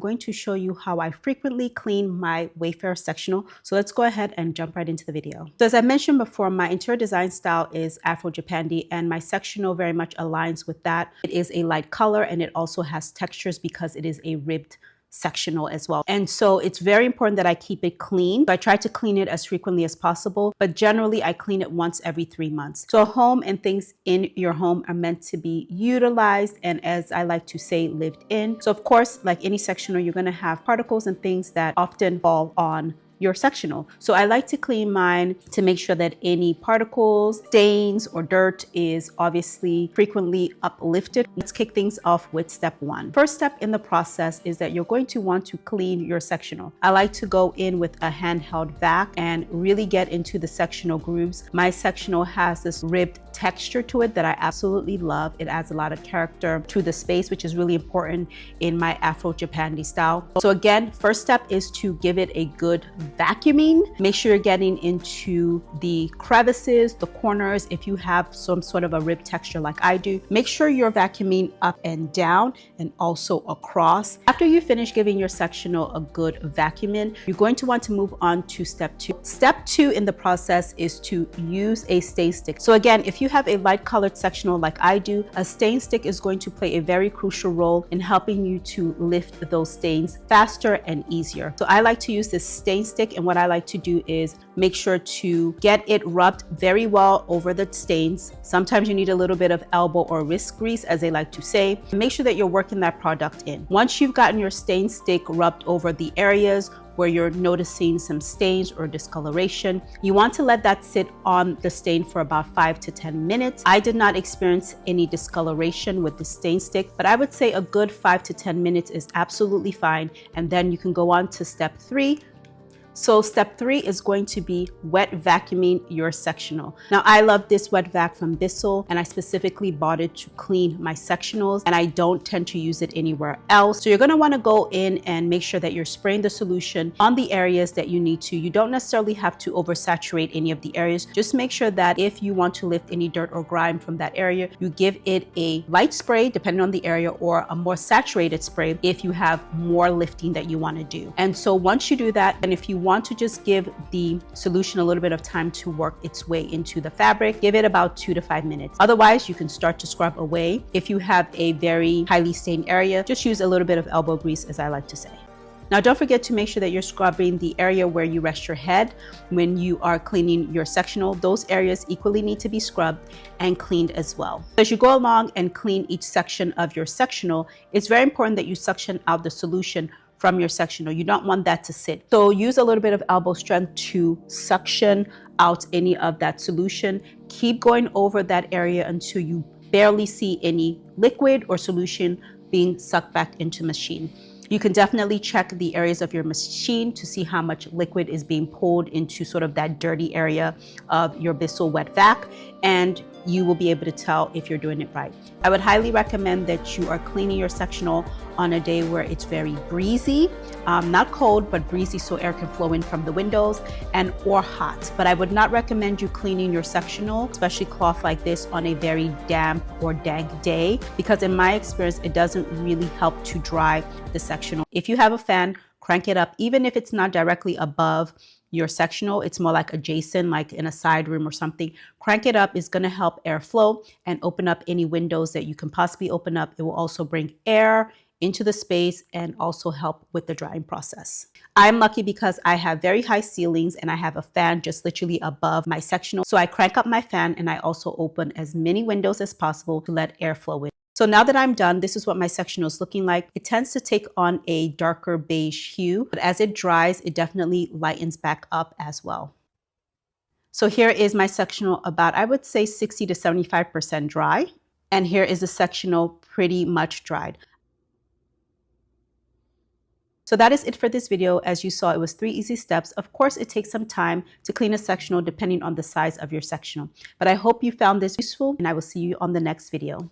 I'm going to show you how I frequently clean my Wayfair sectional. So let's go ahead and jump right into the video. So as I mentioned before, my interior design style is Afro-Japandi, and my sectional very much aligns with that. It is a light color and it also has textures because it is a ribbed sectional as well. And so it's very important that I keep it clean. So I try to clean it as frequently as possible, but generally I clean it once every 3 months. So a home and things in your home are meant to be utilized and, as I like to say, lived in. So of course, like any sectional, you're going to have particles and things that often fall on your sectional. So I like to clean mine to make sure that any particles, stains, or dirt is obviously frequently uplifted. Let's kick things off with step 1. First step in the process is that you're going to want to clean your sectional. I like to go in with a handheld vac and really get into the sectional grooves. My sectional has this ribbed texture to it that I absolutely love. It adds a lot of character to the space, which is really important in my Afro-Japandi style. So again, first step is to give it a good vacuuming. Make sure you're getting into the crevices, the corners. If you have some sort of a rib texture like I do, make sure you're vacuuming up and down and also across. After you finish giving your sectional a good vacuuming, you're going to want to move on to step 2. Step 2 in the process is to use a stain stick. So again, if you have a light colored sectional like I do, a stain stick is going to play a very crucial role in helping you to lift those stains faster and easier. So I like to use this stain stick, and what I like to do is make sure to get it rubbed very well over the stains. Sometimes you need a little bit of elbow or wrist grease, as they like to say. Make sure that you're working that product in. Once you've gotten your stain stick rubbed over the areas where you're noticing some stains or discoloration, you want to let that sit on the stain for about 5 to 10 minutes. I did not experience any discoloration with the stain stick, but I would say a good 5 to 10 minutes is absolutely fine. And then you can go on to step 3. So step 3 is going to be wet vacuuming your sectional. Now I love this wet vac from Bissell, and I specifically bought it to clean my sectionals, and I don't tend to use it anywhere else. So you're going to want to go in and make sure that you're spraying the solution on the areas that you need to. You don't necessarily have to oversaturate any of the areas. Just make sure that if you want to lift any dirt or grime from that area, you give it a light spray depending on the area, or a more saturated spray if you have more lifting that you want to do. And so once you do that, and if you want to just give the solution a little bit of time to work its way into the fabric, give it about 2 to 5 minutes. Otherwise, you can start to scrub away. If you have a very highly stained area, just use a little bit of elbow grease, as I like to say. Now, don't forget to make sure that you're scrubbing the area where you rest your head when you are cleaning your sectional. Those areas equally need to be scrubbed and cleaned as well. As you go along and clean each section of your sectional, it's very important that you suction out the solution from your sectional. You don't want that to sit. So use a little bit of elbow strength to suction out any of that solution. Keep going over that area until you barely see any liquid or solution being sucked back into the machine. You can definitely check the areas of your machine to see how much liquid is being pulled into sort of that dirty area of your Bissell wet vac, and you will be able to tell if you're doing it right. I would highly recommend that you are cleaning your sectional on a day where it's very breezy, not cold, but breezy, so air can flow in from the windows, and or hot. But I would not recommend you cleaning your sectional, especially cloth like this, on a very damp or dank day, because in my experience, it doesn't really help to dry the sectional. If you have a fan, crank it up, even if it's not directly above your sectional, it's more like adjacent, like in a side room or something. Crank it up is going to help airflow and open up any windows that you can possibly open up. It will also bring air into the space and also help with the drying process. I'm lucky because I have very high ceilings and I have a fan just literally above my sectional. So I crank up my fan and I also open as many windows as possible to let air flow in. So now that I'm done, this is what my sectional is looking like. It tends to take on a darker beige hue, but as it dries, it definitely lightens back up as well. So here is my sectional about, I would say, 60 to 75% dry. And here is the sectional pretty much dried. So that is it for this video. As you saw, it was 3 easy steps. Of course, it takes some time to clean a sectional depending on the size of your sectional. But I hope you found this useful, and I will see you on the next video.